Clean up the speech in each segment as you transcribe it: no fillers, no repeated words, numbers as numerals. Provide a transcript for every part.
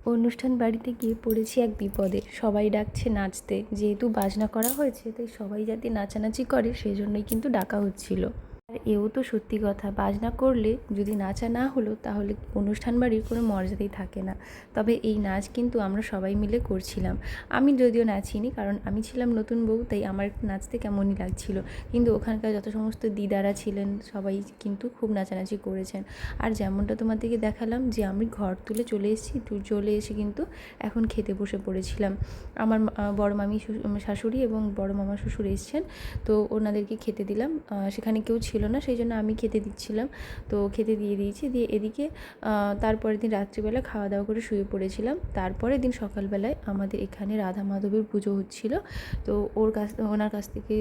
অনুষ্ঠান বাড়িতে গিয়ে পড়েছি এক বিপদে। সবাই ডাকছে নাচতে, যেহেতু বাজনা করা হয়েছে তাই সবাই যাতে নাচানাচি করে সেই জন্যই কিন্তু ডাকা হচ্ছিল। আর এও তো সত্যি কথা, বাজনা করলে যদি নাচা না হলো তাহলে অনুষ্ঠান বাড়ির কোনো মর্যাদাই থাকে না। তবে এই নাচ কিন্তু আমরা সবাই মিলে করছিলাম। আমি যদিও নাচিনি, কারণ আমি ছিলাম নতুন বউ, তাই আমার নাচতে কেমনই লাগছিল। কিন্তু ওখানকার যত সমস্ত দিদারা ছিলেন সবাই কিন্তু খুব নাচানাচি করেছেন। আর যেমনটা তোমাদেরকে দেখালাম যে আমি ঘর তুলে চলে এসেছি, চলে এসে কিন্তু এখন খেতে বসে পড়েছিলাম। আমার বড় মামি শাশুড়ি এবং বড় মামা শ্বশুর এসছেন, তো ওনাদেরকে খেতে দিলাম। সেখানে কেউ ছিল না, সেই জন্য আমি খেতে দিচ্ছিলাম। তো খেতে দিয়ে দিয়েছি, দিয়ে এদিকে তারপরের দিন রাত্রিবেলা খাওয়া দাওয়া করে শুয়ে পড়েছিলাম। তারপরের দিন সকালবেলায় আমাদের এখানে রাধা মাধবের পুজো হচ্ছিল। তো ওনার কাছ থেকে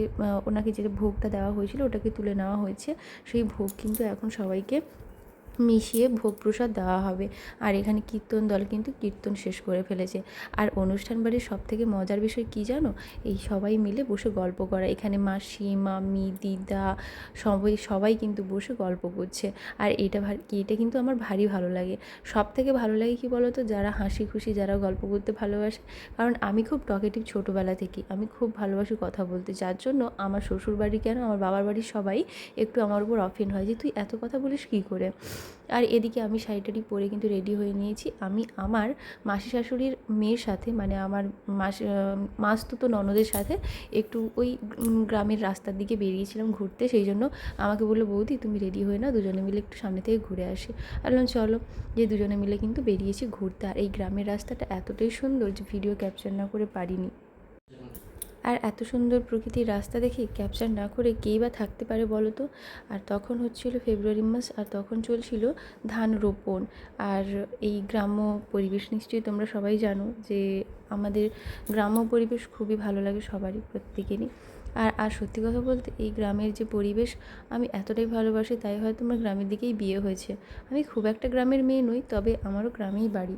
ওনাকে যে ভোগটা দেওয়া হয়েছিল ওটাকে তুলে নেওয়া হয়েছে। সেই ভোগ কিন্তু এখন সবাইকে মিশিয়ে ভোগ প্রসাদ দেওয়া হবে। আর এখানে কীর্তন দল কিন্তু কীর্তন শেষ করে ফেলেছে। আর অনুষ্ঠান বাড়ির সবথেকে মজার বিষয় কী জানো? এই সবাই মিলে বসে গল্প করা। এখানে মাসি, মামি, দিদা সবাই কিন্তু বসে গল্প করছে। আর এটা কিন্তু আমার ভারী ভালো লাগে। সবথেকে ভালো লাগে কী বলো তো? যারা হাসি খুশি, যারা গল্প করতে ভালোবাসে। কারণ আমি খুব টকেটিভ ছোটোবেলা থেকেই। আমি খুব ভালোবাসি কথা বলতে, যার জন্য আমার শ্বশুরবাড়ি কেন আমার বাবার বাড়ির সবাই একটু আমার উপর অফেন্ড হয় যে তুই এত কথা বলিস কী করে। আর এদিকে আমি শাড়ি টাড়ি পরে কিন্তু রেডি হয়ে নিয়েছি। আমি আমার মাসি শাশুড়ির মেয়ের সাথে, মানে আমার মাসতুতো ননদের সাথে একটু ওই গ্রামের রাস্তার দিকে বেরিয়েছিলাম ঘুরতে। সেই জন্য আমাকে বললো, বৌদি তুমি রেডি হয়ে না, দুজনে মিলে একটু সামনে থেকে ঘুরে আসি। বললাম চলো। যে দুজনে মিলে কিন্তু বেরিয়েছি ঘুরতে। আর এই গ্রামের রাস্তাটা এতটাই সুন্দর যে ভিডিও ক্যাপচার না করে পারিনি। আর এত সুন্দর প্রকৃতির রাস্তা দেখে ক্যাপচার না করে কেই বা থাকতে পারে বলো তো? আর তখন হচ্ছিল ফেব্রুয়ারি মাস, আর তখন চলছিল ধান রোপণ। আর এই গ্রাম্য পরিবেশ নিশ্চয়ই তোমরা সবাই জানো যে আমাদের গ্রাম্য পরিবেশ খুবই ভালো লাগে সবারই, প্রত্যেকেরই। আর সত্যি কথা বলতে এই গ্রামের যে পরিবেশ আমি এতটাই ভালোবাসি, তাই হয়তো আমার গ্রামের দিকেই বিয়ে হয়েছে। আমি খুব একটা গ্রামের মেয়ে নই, তবে আমারও গ্রামেই বাড়ি।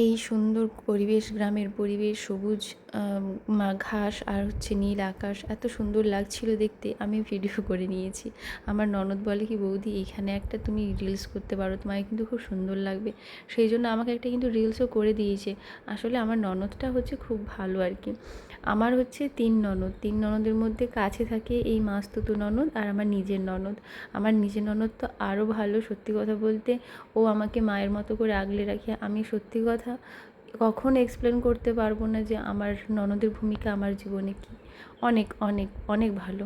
এই সুন্দর পরিবেশ, গ্রামের পরিবেশ, সবুজ ঘাস আর হচ্ছে নীল আকাশ এত সুন্দর লাগছিল দেখতে, আমি ভিডিও করে নিয়েছি। আমার ননদ বলে কি, বৌদি এখানে একটা তুমি রিলস করতে পারো, তোমাকে কিন্তু খুব সুন্দর লাগবে। সেই জন্য আমাকে একটা কিন্তু রিলসও করে দিয়েছে। আসলে আমার ননদটা হচ্ছে খুব ভালো আর কি। আমার হচ্ছে তিন ননদের মধ্যে কাছে থাকে এই মাসতুতো ননদ আর আমার নিজের ননদ। আমার নিজের ননদ তো আরও ভালো, সত্যি কথা বলতে ও আমাকে মায়ের মতো করে আগলে রাখে। আমি সত্যি কথা কখনো এক্সপ্লেন করতে পারবো না যে আমার ননদের ভূমিকা আমার জীবনে কী। অনেক অনেক অনেক ভালো।